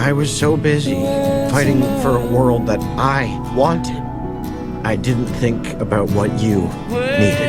I was so busy fighting for a world that I wanted. I didn't think about what you needed.